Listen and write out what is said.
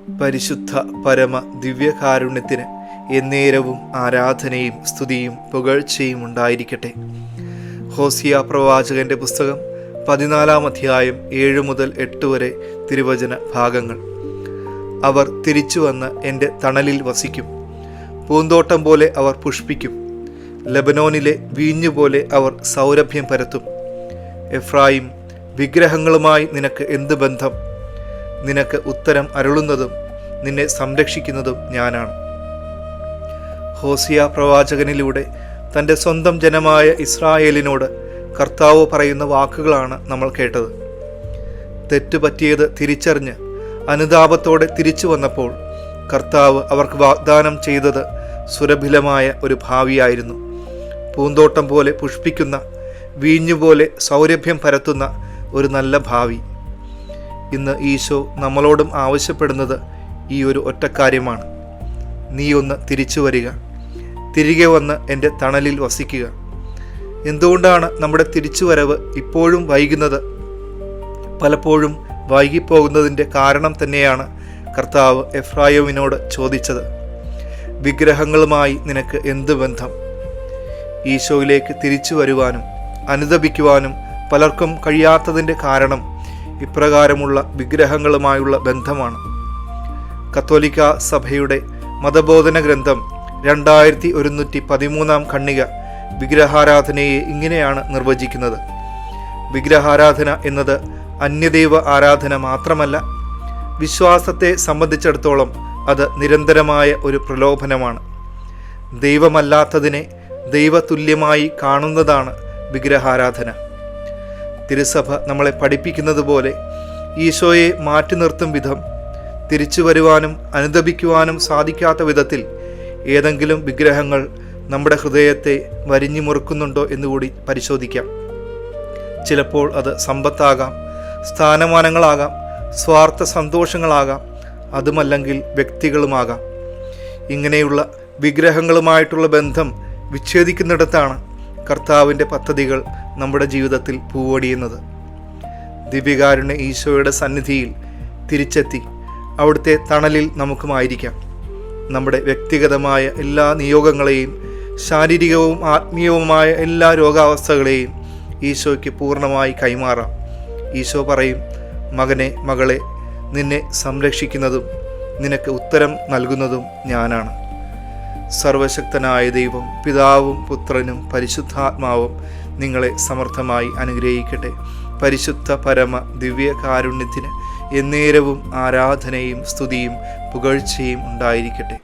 പരിശുദ്ധ പരമ ദിവ്യകാരുണ്യത്തിന് എന്നേരവും ആരാധനയും സ്തുതിയും പുകഴ്ചയും ഉണ്ടായിരിക്കട്ടെ. ഹോസിയ പ്രവാചകന്റെ പുസ്തകം 14-ാം അധ്യായം 7 മുതൽ 8 വരെ തിരുവചന ഭാഗങ്ങൾ. അവർ തിരിച്ചു വന്ന് എൻ്റെ തണലിൽ വസിക്കും. പൂന്തോട്ടം പോലെ അവർ പുഷ്പിക്കും. ലബനോനിലെ വീഞ്ഞുപോലെ അവർ സൗരഭ്യം പരത്തും. എഫ്രായിം, വിഗ്രഹങ്ങളുമായി നിനക്ക് എന്ത് ബന്ധം? നിനക്ക് ഉത്തരം അരുളുന്നതും നിന്നെ സംരക്ഷിക്കുന്നതും ഞാനാണ്. ഹോസിയ പ്രവാചകനിലൂടെ തൻ്റെ സ്വന്തം ജനമായ ഇസ്രായേലിനോട് കർത്താവ് പറയുന്ന വാക്കുകളാണ് നമ്മൾ കേട്ടത്. തെറ്റുപറ്റിയത് തിരിച്ചറിഞ്ഞ് അനുതാപത്തോടെ തിരിച്ചു വന്നപ്പോൾ കർത്താവ് അവർക്ക് വാഗ്ദാനം ചെയ്തത് സുരഭിലമായ ഒരു ഭാവിയായിരുന്നു. പൂന്തോട്ടം പോലെ പുഷ്പിക്കുന്ന, വീഞ്ഞുപോലെ സൗരഭ്യം പരത്തുന്ന ഒരു നല്ല ഭാവി. ഇന്ന് ഈശോ നമ്മളോടും ആവശ്യപ്പെടുന്നത് ഈ ഒരു ഒറ്റക്കാര്യമാണ്. നീ ഒന്ന് തിരിച്ചു വരിക, തിരികെ വന്ന് എൻ്റെ തണലിൽ വസിക്കുക. എന്തുകൊണ്ടാണ് നമ്മുടെ തിരിച്ചുവരവ് ഇപ്പോഴും വൈകുന്നത്? പലപ്പോഴും വൈകിപ്പോകുന്നതിൻ്റെ കാരണം തന്നെയാണ് കർത്താവ് എഫ്രായിമിനോട് ചോദിച്ചത്. വിഗ്രഹങ്ങളുമായി നിനക്ക് എന്ത് ബന്ധം? ഈശോയിലേക്ക് തിരിച്ചു വരുവാനും അനുതപിക്കുവാനും പലർക്കും കഴിയാത്തതിൻ്റെ കാരണം ഇപ്രകാരമുള്ള വിഗ്രഹങ്ങളുമായുള്ള ബന്ധമാണ്. കത്തോലിക്ക സഭയുടെ മതബോധന ഗ്രന്ഥം 2113 ഖണ്ഡിക വിഗ്രഹാരാധനയെ ഇങ്ങനെയാണ് നിർവചിക്കുന്നത്. വിഗ്രഹാരാധന എന്നത് അന്യദൈവ ആരാധന മാത്രമല്ല, വിശ്വാസത്തെ സംബന്ധിച്ചിടത്തോളം അത് നിരന്തരമായ ഒരു പ്രലോഭനമാണ്. ദൈവമല്ലാത്തതിനെ ദൈവതുല്യമായി കാണുന്നതാണ് വിഗ്രഹാരാധന. തിരുസഭ നമ്മളെ പഠിപ്പിക്കുന്നത് പോലെ ഈശോയെ മാറ്റി നിർത്തും വിധം തിരിച്ചു വരുവാനും അനുതപിക്കുവാനും സാധിക്കാത്ത വിധത്തിൽ ഏതെങ്കിലും വിഗ്രഹങ്ങൾ നമ്മുടെ ഹൃദയത്തെ വരിഞ്ഞു മുറുക്കുന്നുണ്ടോ എന്നുകൂടി പരിശോധിക്കാം. ചിലപ്പോൾ അത് സമ്പത്താകാം, സ്ഥാനമാനങ്ങളാകാം, സ്വാർത്ഥ സന്തോഷങ്ങളാകാം, അതുമല്ലെങ്കിൽ വ്യക്തികളുമാകാം. ഇങ്ങനെയുള്ള വിഗ്രഹങ്ങളുമായിട്ടുള്ള ബന്ധം വിച്ഛേദിക്കുന്നിടത്താണ് കർത്താവിൻ്റെ പദ്ധതികൾ നമ്മുടെ ജീവിതത്തിൽ പൂവൊടിയുന്നത്. ദിവ്യകാരുണ്യ ഈശോയുടെ സന്നിധിയിൽ തിരിച്ചെത്തി അവിടുത്തെ തണലിൽ നമുക്കുമായിരിക്കാം. നമ്മുടെ വ്യക്തിഗതമായ എല്ലാ നിയോഗങ്ങളെയും ശാരീരികവും ആത്മീയവുമായ എല്ലാ രോഗാവസ്ഥകളെയും ഈശോയ്ക്ക് പൂർണ്ണമായി കൈമാറാം. ഈശോ പറയും, മകനെ, മകളെ, നിന്നെ സംരക്ഷിക്കുന്നതും നിനക്ക് ഉത്തരം നൽകുന്നതും ഞാനാണ്. സർവശക്തനായ ദൈവം, പിതാവും പുത്രനും പരിശുദ്ധാത്മാവും നിങ്ങളെ സമർത്ഥമായി അനുഗ്രഹിക്കട്ടെ. പരിശുദ്ധ പരമ ദിവ്യകാരുണ്യത്തിന് എന്നേരവും ആരാധനയും സ്തുതിയും പുകഴ്ചയും ഉണ്ടായിരിക്കട്ടെ.